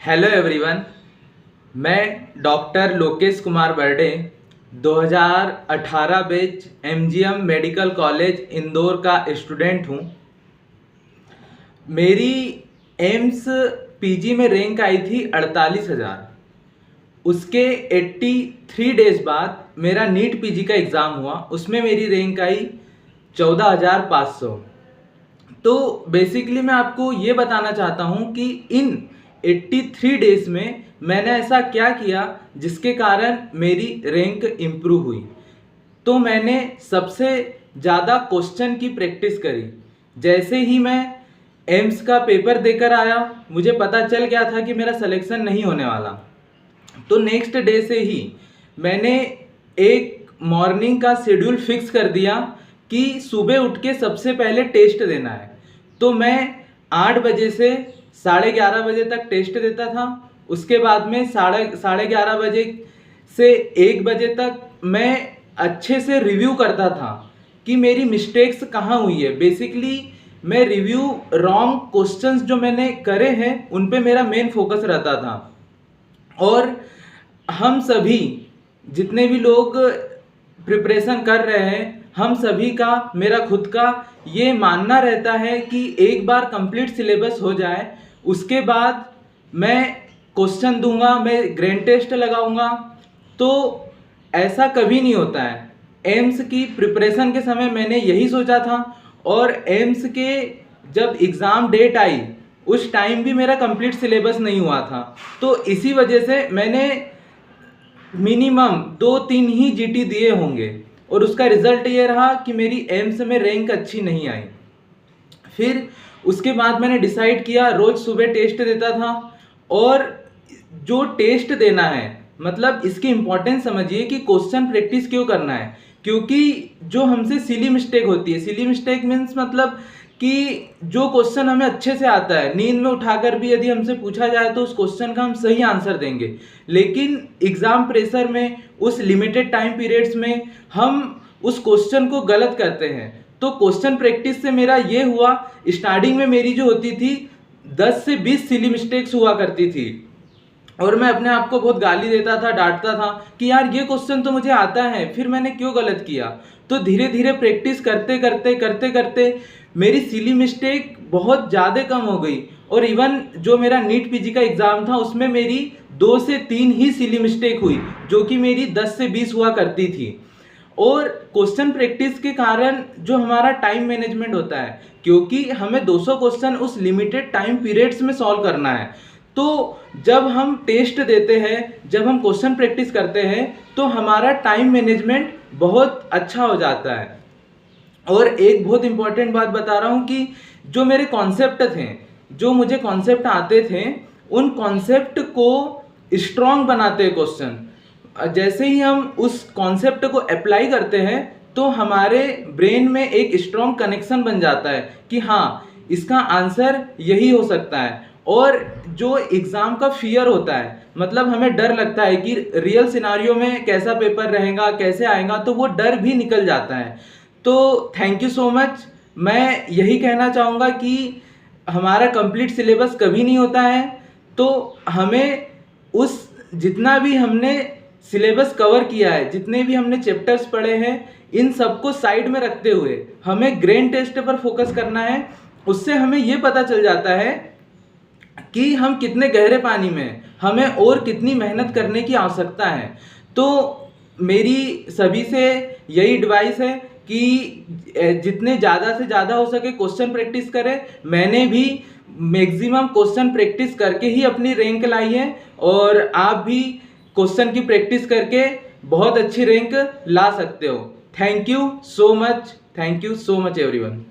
Hello everyone. मैं doctor Lokesh Kumar Barde 2018 batch MGM medical college Indore का student हूँ। मेरी एम्स पीजी में रैंक आई थी 48,000। उसके 83 डेज बाद मेरा नीट पीजी का एग्ज़ाम हुआ, उसमें मेरी रैंक आई 14,500। तो बेसिकली मैं आपको ये बताना चाहता हूँ कि इन 83 डेज में मैंने ऐसा क्या किया जिसके कारण मेरी रैंक इम्प्रूव हुई। तो मैंने सबसे ज़्यादा क्वेश्चन की प्रैक्टिस करी। जैसे ही मैं एम्स का पेपर देकर आया, मुझे पता चल गया था कि मेरा सिलेक्शन नहीं होने वाला। तो नेक्स्ट डे से ही मैंने एक मॉर्निंग का शेड्यूल फिक्स कर दिया कि सुबह उठ के सबसे पहले टेस्ट देना है। तो मैं 8 बजे से 11:30 बजे तक टेस्ट देता था। उसके बाद में 11:30 बजे से 1 बजे तक मैं अच्छे से रिव्यू करता था कि मेरी मिस्टेक्स कहाँ हुई है। बेसिकली मैं रिव्यू रॉन्ग क्वेश्चंस जो मैंने करे हैं उन पे मेरा मेन फोकस रहता था। और हम सभी जितने भी लोग प्रिपरेशन कर रहे हैं, हम सभी का, मेरा खुद का ये मानना रहता है कि एक बार कंप्लीट सिलेबस हो जाए उसके बाद मैं क्वेश्चन दूंगा, मैं ग्रैंड टेस्ट लगाऊंगा। तो ऐसा कभी नहीं होता है। एम्स की प्रिपरेशन के समय मैंने यही सोचा था, और एम्स के जब एग्ज़ाम डेट आई उस टाइम भी मेरा कंप्लीट सिलेबस नहीं हुआ था। तो इसी वजह से मैंने मिनिमम 2-3 ही जीटी दिए होंगे, और उसका रिजल्ट ये रहा कि मेरी एम्स में रैंक अच्छी नहीं आई। फिर उसके बाद मैंने डिसाइड किया, रोज सुबह टेस्ट देता था। और जो टेस्ट देना है, मतलब इसकी इंपॉर्टेंस समझिए कि क्वेश्चन प्रैक्टिस क्यों करना है। क्योंकि जो हमसे सिली मिस्टेक होती है, सिली मिस्टेक मीन्स मतलब कि जो क्वेश्चन हमें अच्छे से आता है, नींद में उठाकर भी यदि हमसे पूछा जाए तो उस क्वेश्चन का हम सही आंसर देंगे, लेकिन एग्जाम प्रेशर में, उस लिमिटेड टाइम पीरियड्स में हम उस क्वेश्चन को गलत करते हैं। तो क्वेश्चन प्रैक्टिस से मेरा ये हुआ, स्टार्टिंग में मेरी जो होती थी 10 से 20 सिली मिस्टेक्स हुआ करती थी, और मैं अपने आप को बहुत गाली देता था, डांटता था कि यार ये क्वेश्चन तो मुझे आता है, फिर मैंने क्यों गलत किया। तो धीरे धीरे प्रैक्टिस करते करते करते करते मेरी सिली मिस्टेक बहुत ज़्यादा कम हो गई। और इवन जो मेरा नीट पीजी का एग्ज़ाम था उसमें मेरी 2 से 3 ही सिली मिस्टेक हुई, जो कि मेरी 10 से 20 हुआ करती थी। और क्वेश्चन प्रैक्टिस के कारण जो हमारा टाइम मैनेजमेंट होता है, क्योंकि हमें 200 क्वेश्चन उस लिमिटेड टाइम पीरियड्स में सॉल्व करना है। तो जब हम टेस्ट देते हैं, जब हम क्वेश्चन प्रैक्टिस करते हैं, तो हमारा टाइम मैनेजमेंट बहुत अच्छा हो जाता है। और एक बहुत इंपॉर्टेंट बात बता रहा हूँ कि जो मेरे कॉन्सेप्ट थे, जो मुझे कॉन्सेप्ट आते थे, उन कॉन्सेप्ट को स्ट्रॉन्ग बनाते हैं क्वेश्चन। जैसे ही हम उस कॉन्सेप्ट को अप्लाई करते हैं तो हमारे ब्रेन में एक स्ट्रॉन्ग कनेक्शन बन जाता है कि हाँ, इसका आंसर यही हो सकता है। और जो एग्ज़ाम का फियर होता है, मतलब हमें डर लगता है कि रियल सिनारियो में कैसा पेपर रहेगा, कैसे आएगा, तो वो डर भी निकल जाता है। तो थैंक यू सो मच। मैं यही कहना चाहूँगा कि हमारा कंप्लीट सिलेबस कभी नहीं होता है, तो हमें उस जितना भी हमने सिलेबस कवर किया है, जितने भी हमने चैप्टर्स पढ़े हैं, इन सबको साइड में रखते हुए हमें ग्रैंड टेस्ट पर फोकस करना है। उससे हमें ये पता चल जाता है कि हम कितने गहरे पानी में हैं, हमें और कितनी मेहनत करने की आवश्यकता है। तो मेरी सभी से यही एडवाइस है कि जितने ज़्यादा से ज़्यादा हो सके क्वेश्चन प्रैक्टिस करें। मैंने भी मैक्सिमम क्वेश्चन प्रैक्टिस करके ही अपनी रैंक लाई है, और आप भी क्वेश्चन की प्रैक्टिस करके बहुत अच्छी रैंक ला सकते हो। Thank you so much everyone.